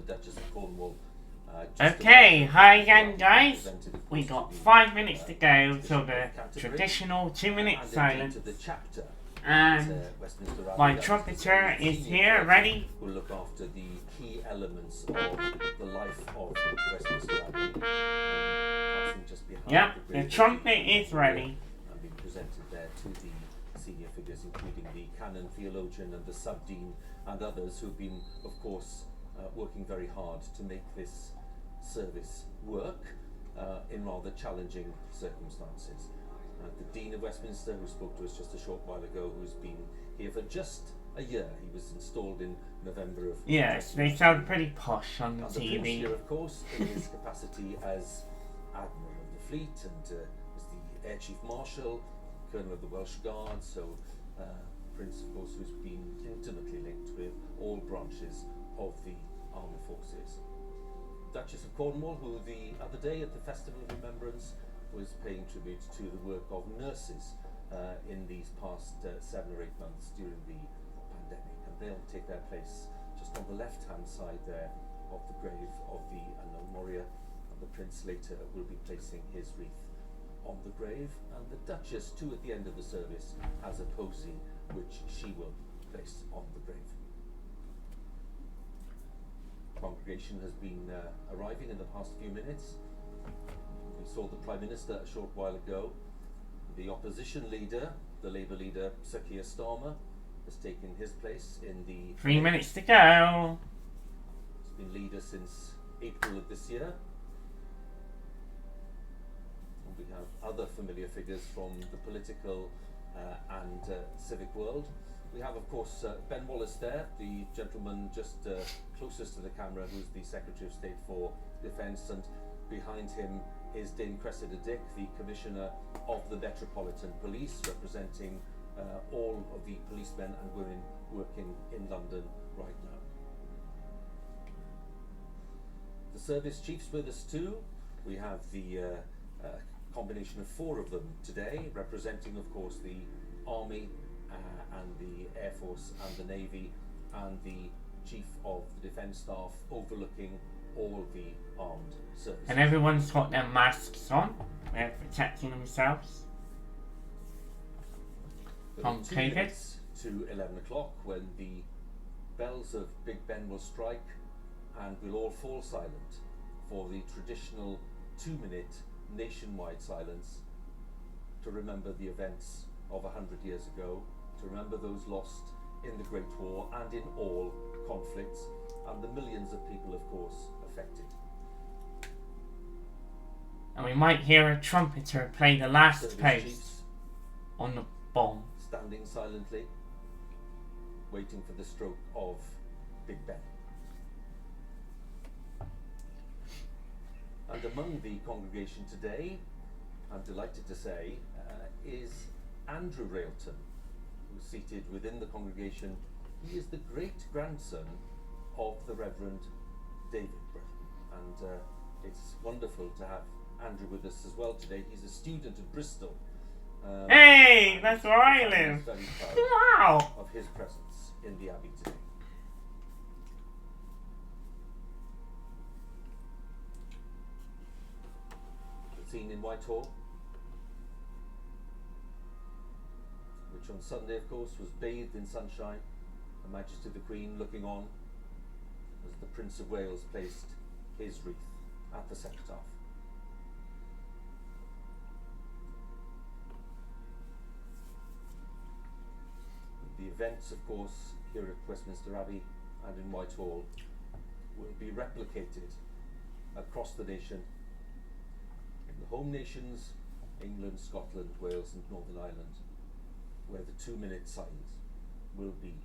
Duchess of Cornwall. Okay, hi again guys. We got 5 minutes to go till the traditional 2-minute silence. And my trumpeter is here, ready. Will look after the key elements of the life of Westminster Abbey. Just yep, the trumpet is ready. And being presented there to the senior figures, including the canon theologian and the subdean and others who've been, of course, working very hard to make this service work in rather challenging circumstances. The Dean of Westminster, who spoke to us just a short while ago, who's been here for just a year. He was installed in November of... Yes, they sound pretty posh on the TV. The Prince here, of course, in his capacity as Admiral of the Fleet and as the Air Chief Marshal, Colonel of the Welsh Guards, so Prince, of course, who's been intimately linked with all branches of the armed forces. Duchess of Cornwall, who the other day at the Festival of Remembrance was paying tribute to the work of nurses in these past 7 or 8 months during the pandemic, and they'll take their place just on the left-hand side there of the grave of the unknown warrior, and the Prince later will be placing his wreath on the grave, and the Duchess too at the end of the service has a posy which she will place on the grave. Congregation has been arriving in the past few minutes. We saw the Prime Minister a short while ago. The opposition leader, the Labour leader, Sir Keir Starmer, has taken his place in the... 3 minutes to go. He's been leader since April of this year. And we have other familiar figures from the political and civic world. We have, of course, Ben Wallace there, the gentleman just closest to the camera, who's the Secretary of State for Defence, and behind him is Dame Cressida Dick, the Commissioner of the Metropolitan Police, representing all of the policemen and women working in London right now. The service chiefs with us too. We have the combination of 4 of them today, representing, of course, the Army and the Air Force and the Navy, and the Chief of the Defence Staff overlooking all the armed services. And everyone's got their masks on. They're protecting themselves from 2 COVID. minutes to 11 o'clock when the bells of Big Ben will strike, and we'll all fall silent for the traditional 2-minute nationwide silence to remember the events of 100 years ago, to remember those lost in the Great War and in all conflicts, and the millions of people, of course, affected. And we might hear a trumpeter play the last Service post chiefs on the bong. standing silently, waiting for the stroke of Big Ben. And among the congregation today, I'm delighted to say, is Andrew Railton, who's seated within the congregation. He is the great-grandson of the Reverend David Brethren, and it's wonderful to have Andrew with us as well today. He's a student at Bristol. Hey, that's where I live. He's very proud Wow. of his presence in the Abbey today. The scene in Whitehall, which on Sunday, of course, was bathed in sunshine, Her Majesty the Queen looking on as the Prince of Wales placed his wreath at the cenotaph. The events, of course, here at Westminster Abbey and in Whitehall will be replicated across the nation, in the home nations, England, Scotland, Wales and Northern Ireland, where the 2-minute silence will be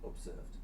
observed.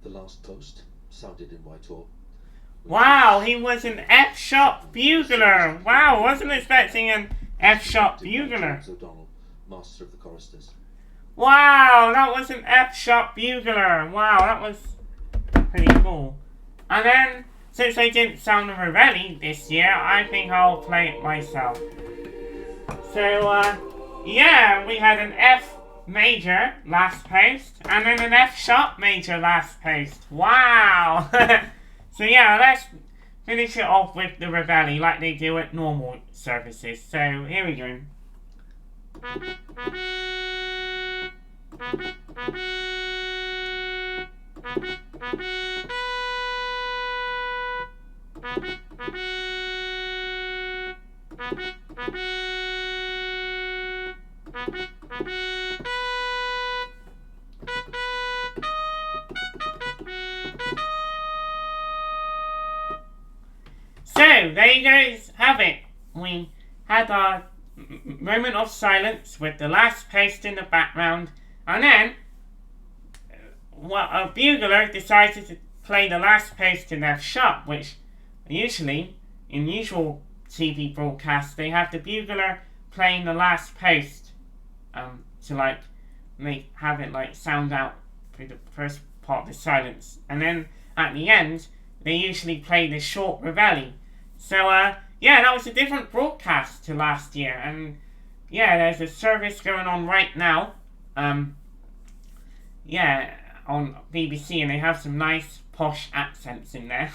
The last toast sounded in Whitehall. Wow, he was an F-sharp bugler. Wow, wasn't expecting an F-sharp bugler. O'Donnell, master of the choristers. Wow, that was an F-sharp bugler. Wow, that was pretty cool. And then, since I didn't sound the Reveille this year, I think I'll play it myself. So, yeah, we had an F major last post, and then an F sharp major last post. Wow! So yeah, let's finish it off with the Reveille like they do at normal services. So here we go. So, there you guys have it. We had our moment of silence with the last post in the background, and then a bugler decided to play the last post in F sharp, which usually, in usual TV broadcasts, they have the bugler playing the last post to have it sound out through the first part of the silence, and then at the end they usually play the short Reveille. So yeah, that was a different broadcast to last year, and yeah, there's a service going on right now, yeah, on BBC, and they have some nice posh accents in there.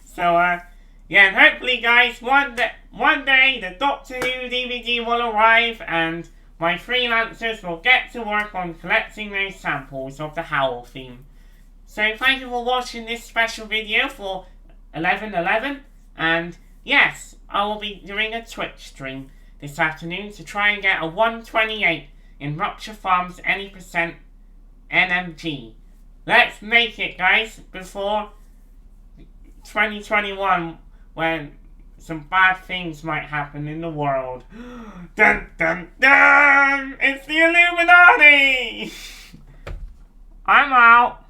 So yeah, and hopefully guys, one day the Doctor Who DVD will arrive, and my freelancers will get to work on collecting those samples of the Howl theme. So thank you for watching this special video for 11/11, and yes, I will be doing a Twitch stream this afternoon to try and get a 128 in Rupture Farms any percent NMG. Let's make it, guys, before 2021, when some bad things might happen in the world. Dun dun dun! It's the Illuminati! I'm out.